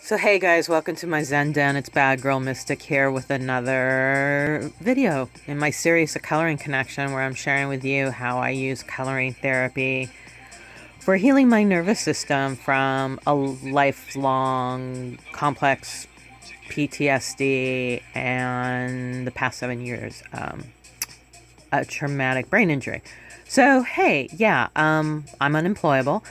So hey guys, welcome to my Zen Den. It's Bad Girl Mystic here with another video in my series, A Coloring Connection, where I'm sharing with you how I use coloring therapy for healing my nervous system from a lifelong complex PTSD and the past 7 years, a traumatic brain injury. So hey, yeah, I'm unemployable.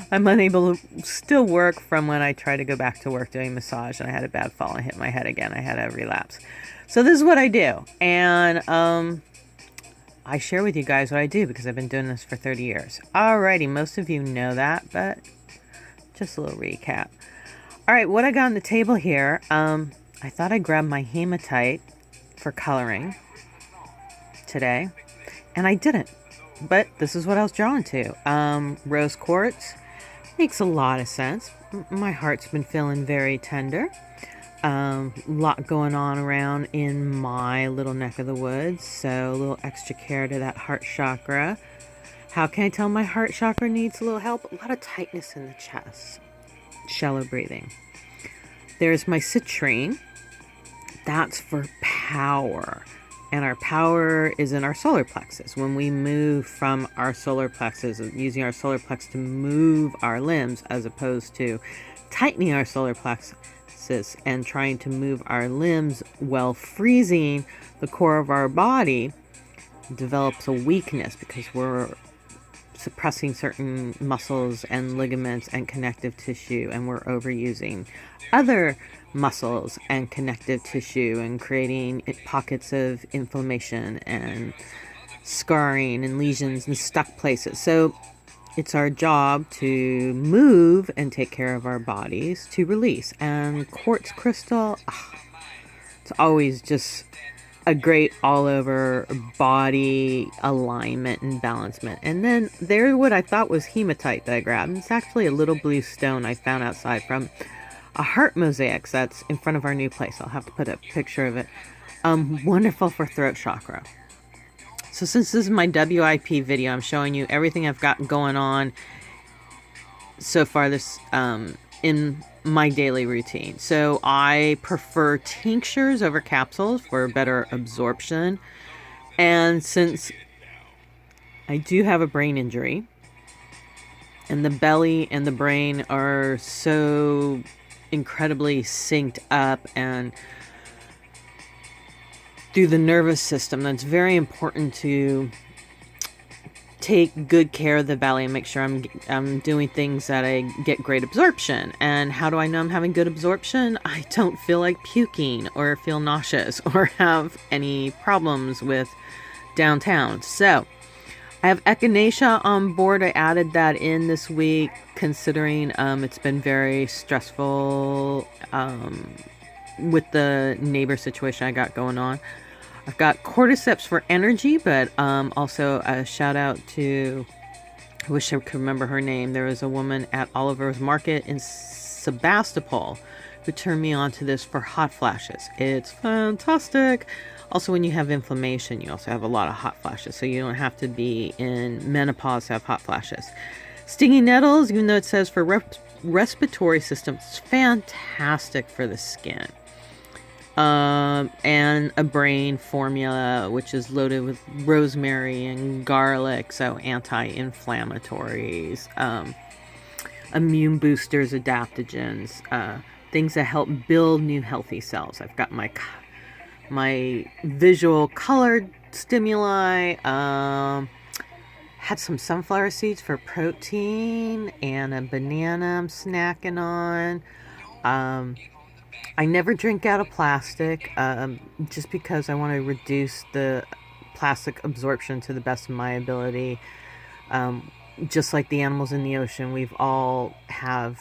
I'm unable to still work from when I tried to go back to work doing massage and I had a bad fall and hit my head again. I had a relapse. So this is what I do. And I share with you guys what I do because I've been doing this for 30 years. Alrighty, most of you know that, but just a little recap. Alright, what I got on the table here, I thought I'd grab my hematite for coloring today, and I didn't. But this is what I was drawn to. Rose quartz. Makes a lot of sense. My heart's been feeling very tender. Lot going on around in my little neck of the woods. So a little extra care to that heart chakra. How can I tell my heart chakra needs a little help? A lot of tightness in the chest. Shallow breathing. There's my citrine. That's for power. And our power is in our solar plexus. When we move from our solar plexus, using our solar plexus to move our limbs, as opposed to tightening our solar plexus and trying to move our limbs while freezing the core of our body, develops a weakness because we're suppressing certain muscles and ligaments and connective tissue, and we're overusing other muscles and connective tissue and creating pockets of inflammation and scarring and lesions and stuck places. So it's our job to move and take care of our bodies to release. And quartz crystal, it's always just a great all over body alignment and balancement. And then there's what I thought was hematite that I grabbed. It's actually a little blue stone I found outside from a heart mosaics that's in front of our new place. I'll have to put a picture of it. Wonderful for throat chakra. So since this is my WIP video, I'm showing you everything I've got going on so far this in my daily routine. So I prefer tinctures over capsules for better absorption. And since I do have a brain injury, and the belly and the brain are so incredibly synced up and through the nervous system, that's very important to take good care of the belly and make sure I'm doing things that I get great absorption. And how do I know I'm having good absorption? I don't feel like puking or feel nauseous or have any problems with downtown. So I have echinacea on board. I added that in this week, considering it's been very stressful with the neighbor situation I got going on. I've got cordyceps for energy, but also a shout out to, I wish I could remember her name. There was a woman at Oliver's Market in Sebastopol who turned me on to this for hot flashes. It's fantastic. Also, when you have inflammation, you also have a lot of hot flashes, so you don't have to be in menopause to have hot flashes. Stinging nettles, even though it says for respiratory system, it's fantastic for the skin. And a brain formula, which is loaded with rosemary and garlic, so anti-inflammatories, immune boosters, adaptogens, things that help build new healthy cells. I've got my visual colored stimuli, had some sunflower seeds for protein and a banana I'm snacking on. I never drink out of plastic, just because I want to reduce the plastic absorption to the best of my ability. Just like the animals in the ocean, we've all have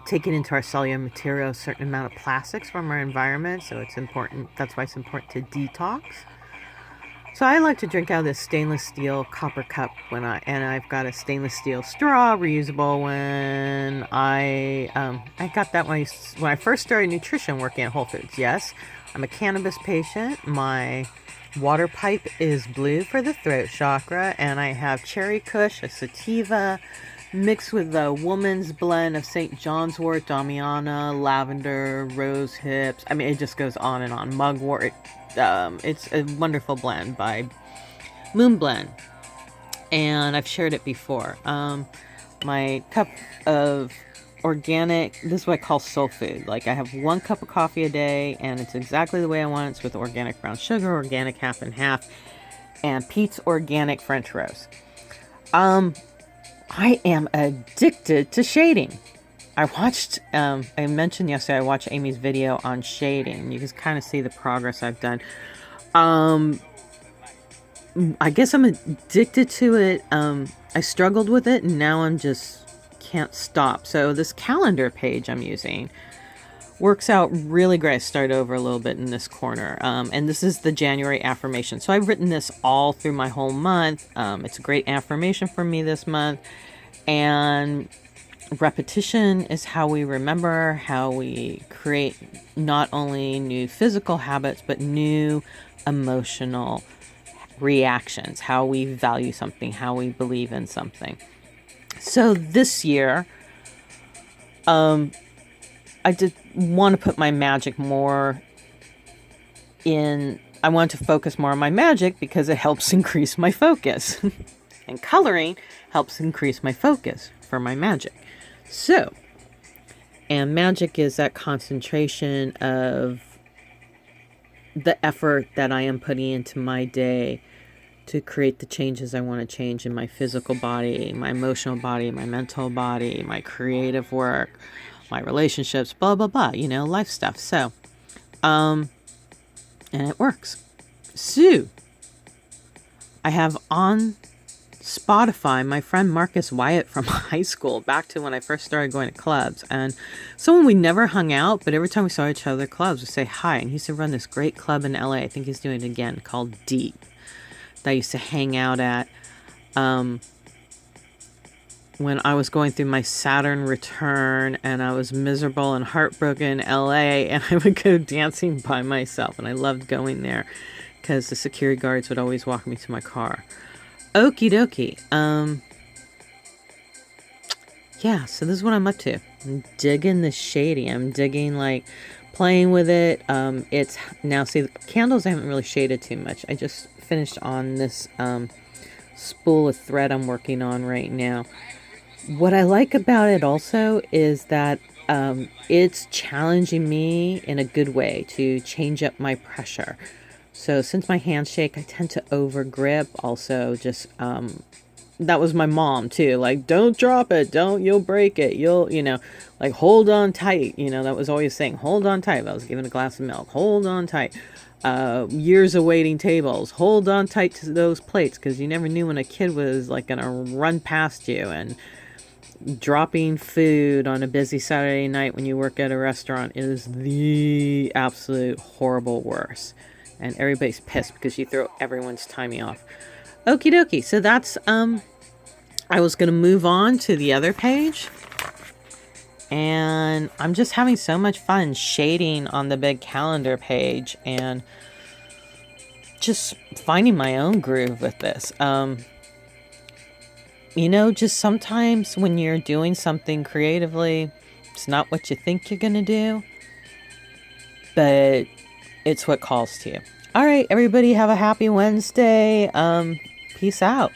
taken into our cellular material a certain amount of plastics from our environment, so it's important. That's why it's important to detox. So I like to drink out of this stainless steel copper cup and I've got a stainless steel straw, reusable. When I got that when I first started nutrition working at Whole Foods. Yes, I'm a cannabis patient. My water pipe is blue for the throat chakra, and I have cherry kush, a sativa, mixed with the woman's blend of St. John's wort, Damiana, lavender, rose hips. I mean, it just goes on and on. Mugwort. It's a wonderful blend by Moon Blend, and I've shared it before. My cup of organic, this is what I call soul food. Like, I have 1 cup of coffee a day, and it's exactly the way I want it. It's with organic brown sugar, organic half and half, and Pete's Organic French Roast. I am addicted to shading. I watched, I mentioned yesterday, I watched Amy's video on shading. You can kind of see the progress I've done. I guess I'm addicted to it. I struggled with it, and now I'm just can't stop. So this calendar page I'm using works out really great. I start over a little bit in this corner. And this is the January affirmation. So I've written this all through my whole month. It's a great affirmation for me this month. And repetition is how we remember, how we create not only new physical habits, but new emotional reactions, how we value something, how we believe in something. So this year, I did want to put my magic more in, I want to focus more on my magic because it helps increase my focus. And coloring helps increase my focus for my magic. So, and magic is that concentration of the effort that I am putting into my day to create the changes I want to change in my physical body, my emotional body, my mental body, my creative work, my relationships, blah, blah, blah, you know, life stuff. So, and it works. So, I have on Spotify my friend Marcus Wyatt from high school, back to when I first started going to clubs, and someone we never hung out, but every time we saw each other at clubs, we say hi, and he used to run this great club in LA. I think he's doing it again, called Deep, that I used to hang out at when I was going through my Saturn return and I was miserable and heartbroken in LA, and I would go dancing by myself, and I loved going there because the security guards would always walk me to my car. Okie dokie. Yeah, so this is what I'm up to. I'm digging the shady. I'm digging, like, playing with it. It's now, see, the candles I haven't really shaded too much. I just finished on this spool of thread I'm working on right now. What I like about it also is that it's challenging me in a good way to change up my pressure. So since my hands shake, I tend to over grip. Also, just that was my mom too. Like, don't drop it. You'll break it. Like, hold on tight. That was always saying, hold on tight. I was given a glass of milk. Hold on tight. Years of waiting tables. Hold on tight to those plates, because you never knew when a kid was like gonna run past you. And dropping food on a busy Saturday night when you work at a restaurant is the absolute horrible worst. And everybody's pissed because you throw everyone's timing off. Okie dokie. So that's, I was going to move on to the other page. And I'm just having so much fun shading on the big calendar page and just finding my own groove with this. Just sometimes when you're doing something creatively, it's not what you think you're going to do, but it's what calls to you. All right, everybody, have a happy Wednesday. Peace out.